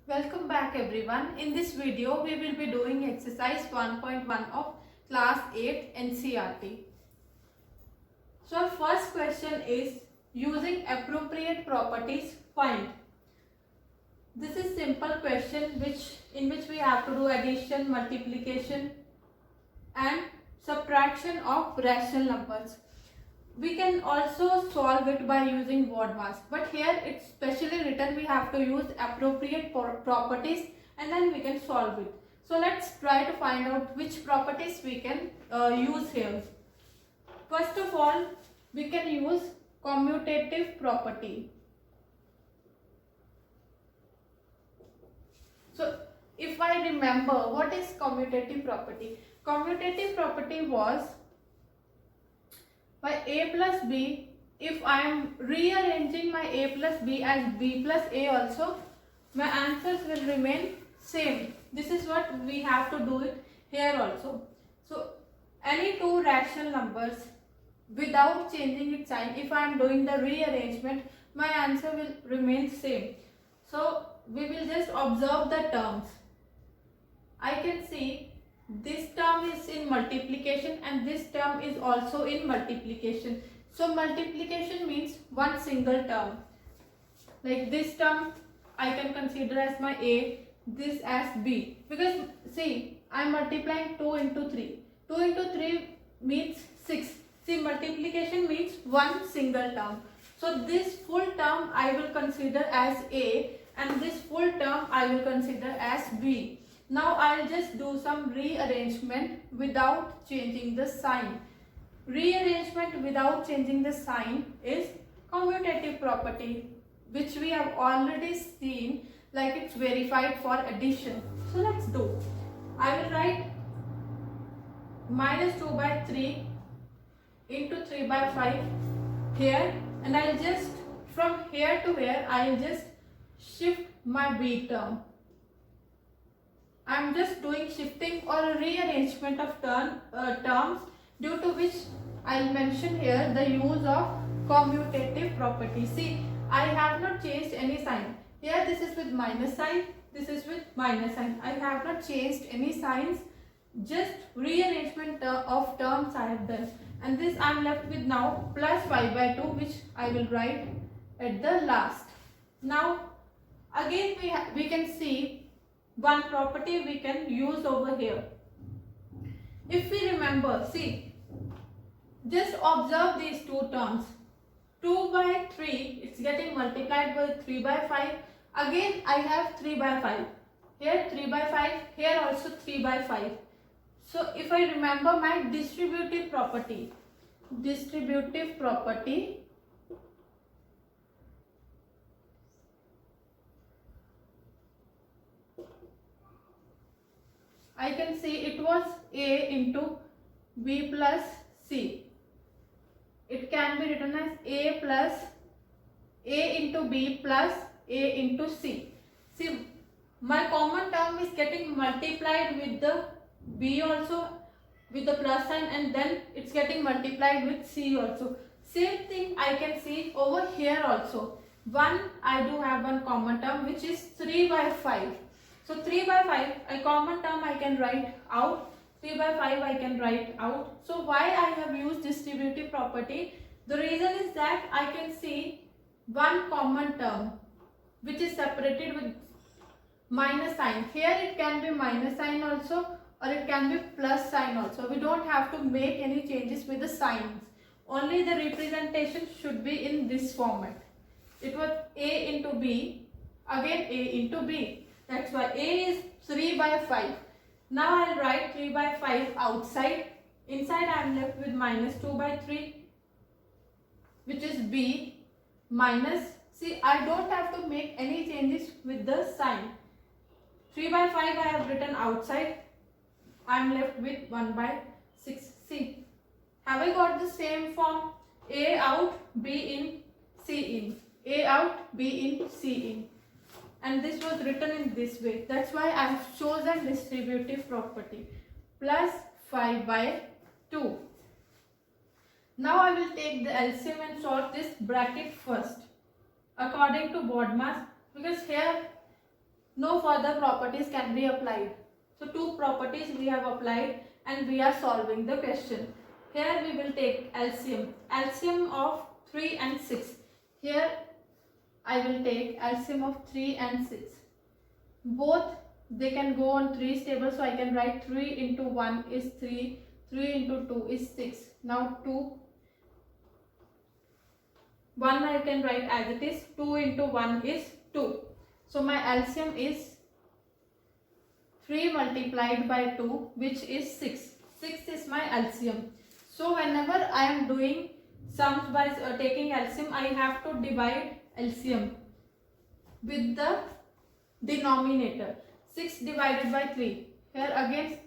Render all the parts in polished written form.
Welcome back everyone. In this video we will be doing exercise 1.1 of class 8 NCERT. So our first question is using appropriate properties find. This is simple question in which we have to do addition, multiplication and subtraction of rational numbers. We can also solve it by using word mask, but here it's specially written we have to use appropriate properties and then we can solve it. So let's try to find out which properties we can use here. First of all, we can use commutative property. So if I remember, what is commutative property? Commutative property was by a plus b, if I am rearranging my a plus b as b plus a also, my answers will remain same. This is what we have to do it here also. So any two rational numbers without changing its sign, if I am doing the rearrangement, my answer will remain same. So we will just observe the terms. I can see this term is in multiplication and this term is also in multiplication. So multiplication means one single term. Like this term I can consider as my A, this as B. Because see, I am multiplying 2 into 3. 2 into 3 means 6. See, multiplication means one single term. So this full term I will consider as A and this full term I will consider as B. Now I'll just do some rearrangement without changing the sign. Rearrangement without changing the sign is commutative property, which we have already seen, like it's verified for addition. So let's do. I will write minus 2 by 3 into 3 by 5 here, and I'll just from here to here I'll just shift my B term. I am just doing shifting or rearrangement of terms, due to which I will mention here the use of commutative property. See, I have not changed any sign. Here this is with minus sign, this is with minus sign. I have not changed any signs, just rearrangement of terms I have done. And this I am left with now plus 5 by 2, which I will write at the last. Now again we can see one property we can use over here. If we remember, see, just observe these two terms. 2 by 3, it's getting multiplied by 3 by 5. Again I have 3 by 5. Here 3 by 5, here also 3 by 5. So if I remember my distributive property, I can see it was A into B plus C. It can be written as A plus A into B plus A into C. See, my common term is getting multiplied with the B also with the plus sign, and then it's getting multiplied with C also. Same thing I can see over here also. I do have one common term, which is 3 by 5. So 3 by 5, a common term I can write out. 3 by 5 I can write out. So why I have used distributive property? The reason is that I can see one common term which is separated with minus sign. Here it can be minus sign also, or it can be plus sign also. We don't have to make any changes with the signs. Only the representation should be in this format. It was A into B, again A into B. That's why A is 3 by 5. Now I will write 3 by 5 outside. Inside I am left with minus 2 by 3, which is B minus. See, I don't have to make any changes with the sign. 3 by 5 I have written outside. I am left with 1 by 6. See, have I got the same form? A out, B in, C in. A out, B in, C in. And this was written in this way. That's why I have chosen distributive property. Plus 5 by 2. Now I will take the LCM and solve this bracket first according to BODMAS, because here no further properties can be applied. So two properties we have applied and we are solving the question. Here we will take LCM. LCM of 3 and 6. Here I will take LCM of 3 and 6. Both they can go on 3 tables, so I can write 3 into 1 is 3, 3 into 2 is 6. Now 1 I can write as it is, 2 into 1 is 2. So my LCM is 3 multiplied by 2, which is 6. 6 is my LCM. So whenever I am doing sums by taking LCM, I have to divide LCM with the denominator. 6 divided by 3. Here again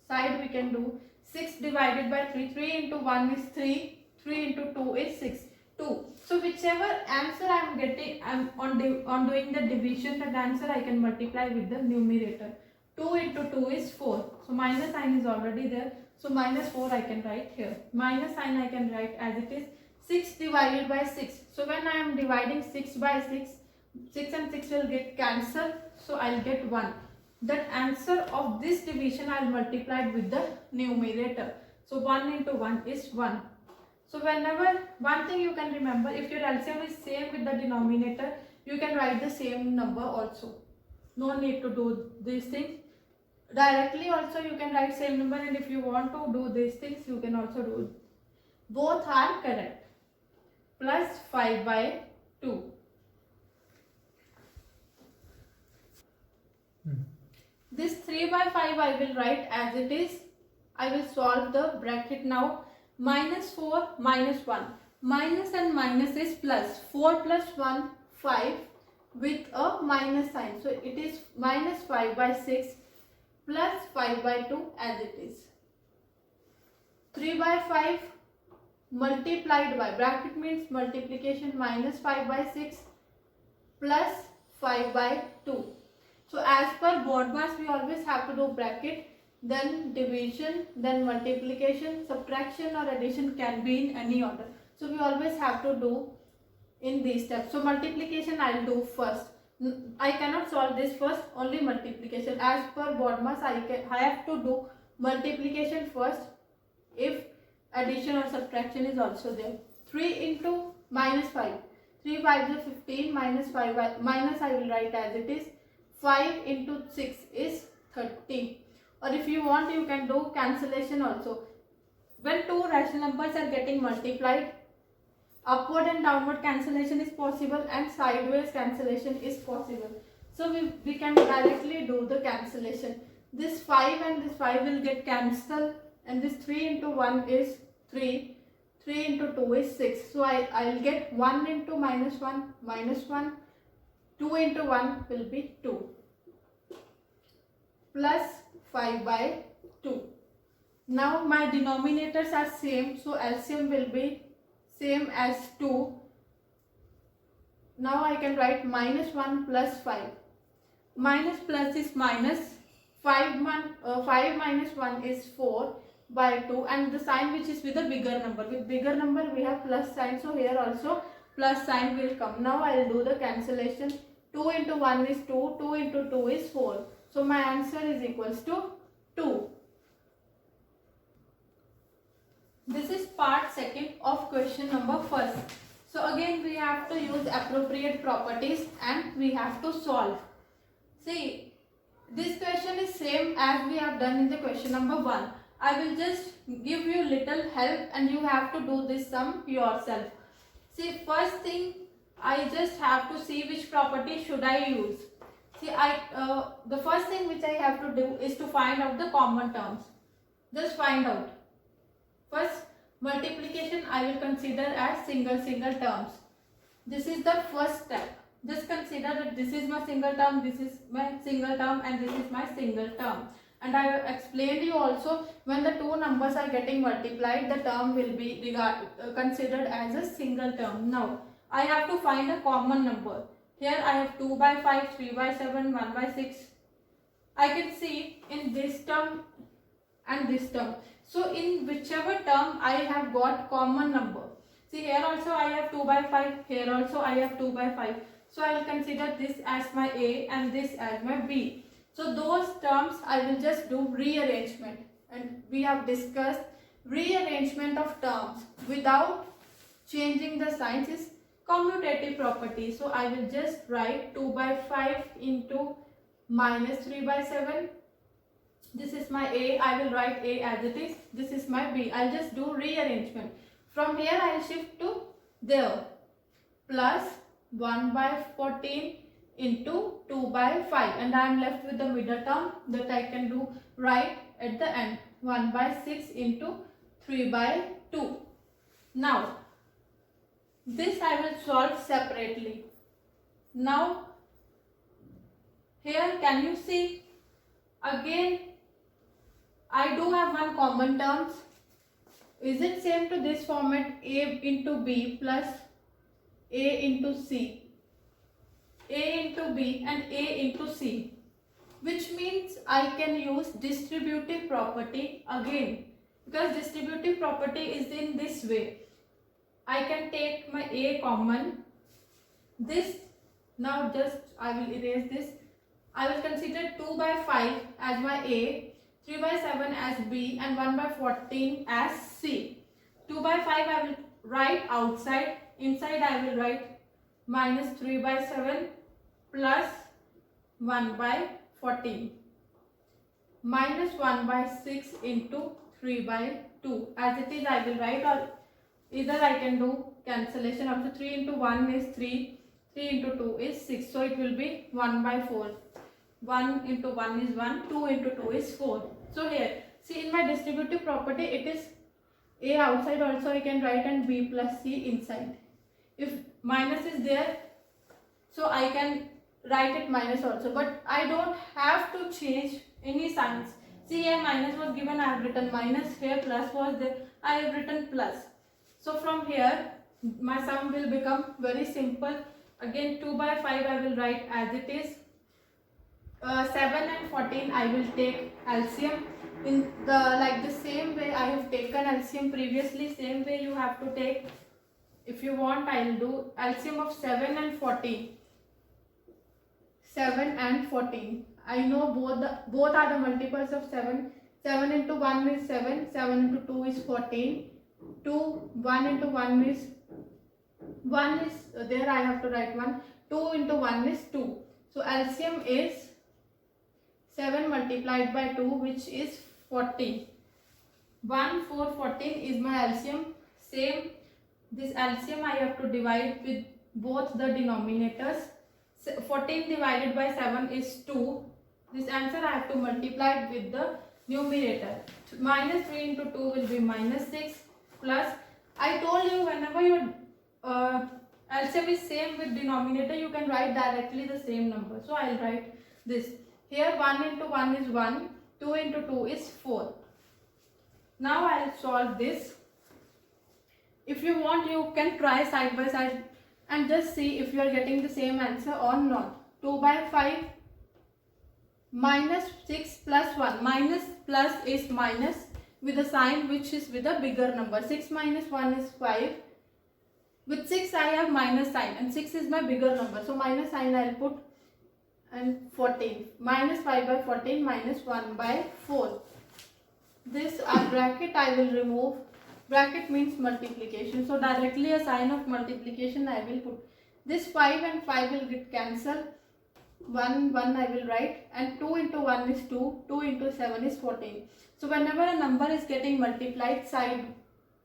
side we can do 6 divided by 3. 3 into 1 is 3. 3 into 2 is 6. 2. So whichever answer I am getting, on doing the division, that answer I can multiply with the numerator. 2 into 2 is 4. So minus sign is already there. So minus 4 I can write here. Minus sign I can write as it is 6 divided by 6. So when I am dividing 6 by 6, 6 and 6 will get cancelled. So I will get 1. That answer of this division I will multiply with the numerator. So 1 into 1 is 1. So whenever, one thing you can remember, if your LCM is same with the denominator, you can write the same number also. No need to do these things. Directly also you can write same number, and if you want to do these things, you can also do. Both are correct. Plus 5 by 2. This 3 by 5 I will write as it is. I will solve the bracket now. Minus 4 minus 1. Minus and minus is plus. 4 plus 1, 5 with a minus sign. So it is minus 5 by 6 plus 5 by 2 as it is. 3 by 5 multiplied by, bracket means multiplication, minus 5 by 6 plus 5 by 2. So as per board mass we always have to do bracket, then division, then multiplication, subtraction or addition can be in any order. So we always have to do in these steps. So multiplication I will do first. I cannot solve this first, only multiplication. As per board mass I have to do multiplication first if addition or subtraction is also there. 3 into minus 5. 3 5 is 15, minus 5 minus I will write as it is. 5 into 6 is 30. Or if you want, you can do cancellation also. When two rational numbers are getting multiplied, upward and downward cancellation is possible and sideways cancellation is possible. So we can directly do the cancellation. This 5 and this 5 will get cancelled, and this 3 into 1 is 3. 3 into 2 is 6. So I will get 1 into minus 1, minus 1. 2 into 1 will be 2. Plus 5 by 2. Now my denominators are same, so LCM will be same as 2. Now I can write minus 1 plus 5. Minus plus is minus. 5 minus 1 is 4 by 2, and the sign which is with a bigger number. With bigger number we have plus sign, so here also plus sign will come. Now I will do the cancellation. 2 into 1 is 2, 2 into 2 is 4. So my answer is equals to 2. This is part second of question number first. So again we have to use appropriate properties and we have to solve. See, this question is same as we have done in the question number 1. I will just give you little help and you have to do this sum yourself. See, first thing I just have to see which property should I use. See, the first thing which I have to do is to find out the common terms. Just find out. First, multiplication I will consider as single terms. This is the first step. Just consider that this is my single term, this is my single term, and this is my single term. And I have explained you also, when the two numbers are getting multiplied, the term will be considered as a single term. Now, I have to find a common number. Here I have 2 by 5, 3 by 7, 1 by 6. I can see in this term and this term. So in whichever term I have got common number. See, here also I have 2 by 5, here also I have 2 by 5. So I will consider this as my A and this as my B. So those terms I will just do rearrangement, and we have discussed rearrangement of terms without changing the signs is commutative property. So I will just write 2 by 5 into minus 3 by 7. This is my A. I will write A as it is. This is my B. I'll just do rearrangement. From here I'll shift to there. Plus 1 by 14 into 2 by 5. And I am left with the middle term that I can do right at the end. 1 by 6 into 3 by 2. Now, this I will solve separately. Now, here can you see? Again, I do have one common terms. Is it same to this format? A into B plus A into C. A into B and A into C. Which means I can use distributive property again. Because distributive property is in this way. I can take my A common. This, now just I will erase this. I will consider 2 by 5 as my A, 3 by 7 as B and 1 by 14 as C. 2 by 5 I will write outside. Inside I will write minus 3 by 7 plus 1 by 14. Minus 1 by 6 into 3 by 2. As it is I will write, or either I can do cancellation. Also 3 into 1 is 3. 3 into 2 is 6. So it will be 1 by 4. 1 into 1 is 1. 2 into 2 is 4. So here, see in my distributive property it is A outside also I can write and B plus C inside. If minus is there, so I can write it minus also. But I don't have to change any signs. See here minus was given, I have written minus. Here plus was there, I have written plus. So from here my sum will become very simple. Again 2 by 5 I will write as it is. 7 and 14 I will take LCM in the same way I have taken LCM previously. Same way you have to take. If you want, I will do LCM of 7 and 14. 7 and 14. I know both are the multiples of 7. 7 into 1 is 7. 7 into 2 is 14. 1 into 1 is 1 is there. I have to write 1. 2 into 1 is 2. So LCM is 7 multiplied by 2, which is 14. 1, 4, 14 is my LCM. Same, this LCM I have to divide with both the denominators. 14 divided by 7 is 2. This answer I have to multiply it with the numerator. Minus 3 into 2 will be minus 6 plus. I told you whenever your LCM is same with denominator, you can write directly the same number. So I will write this. Here 1 into 1 is 1. 2 into 2 is 4. Now I will solve this. If you want, you can try side by side and just see if you are getting the same answer or not. 2 by 5 minus 6 plus 1. Minus plus is minus with a sign which is with a bigger number. 6 minus 1 is 5. With 6 I have minus sign and 6 is my bigger number. So minus sign I will put, and 14. Minus 5 by 14 minus 1 by 4. This bracket I will remove. Bracket means multiplication. So directly a sign of multiplication I will put. This 5 and 5 will get cancelled. 1 I will write, and 2 into 1 is 2. 2 into 7 is 14. So whenever a number is getting multiplied side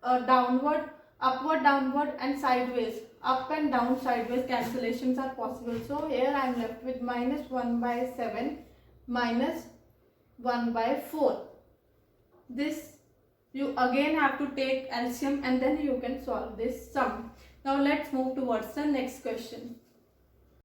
downward, upward, downward and sideways, up and down, sideways cancellations are possible. So here I am left with minus 1 by 7 minus 1 by 4. This you again have to take LCM and then you can solve this sum. Now let's move towards the next question.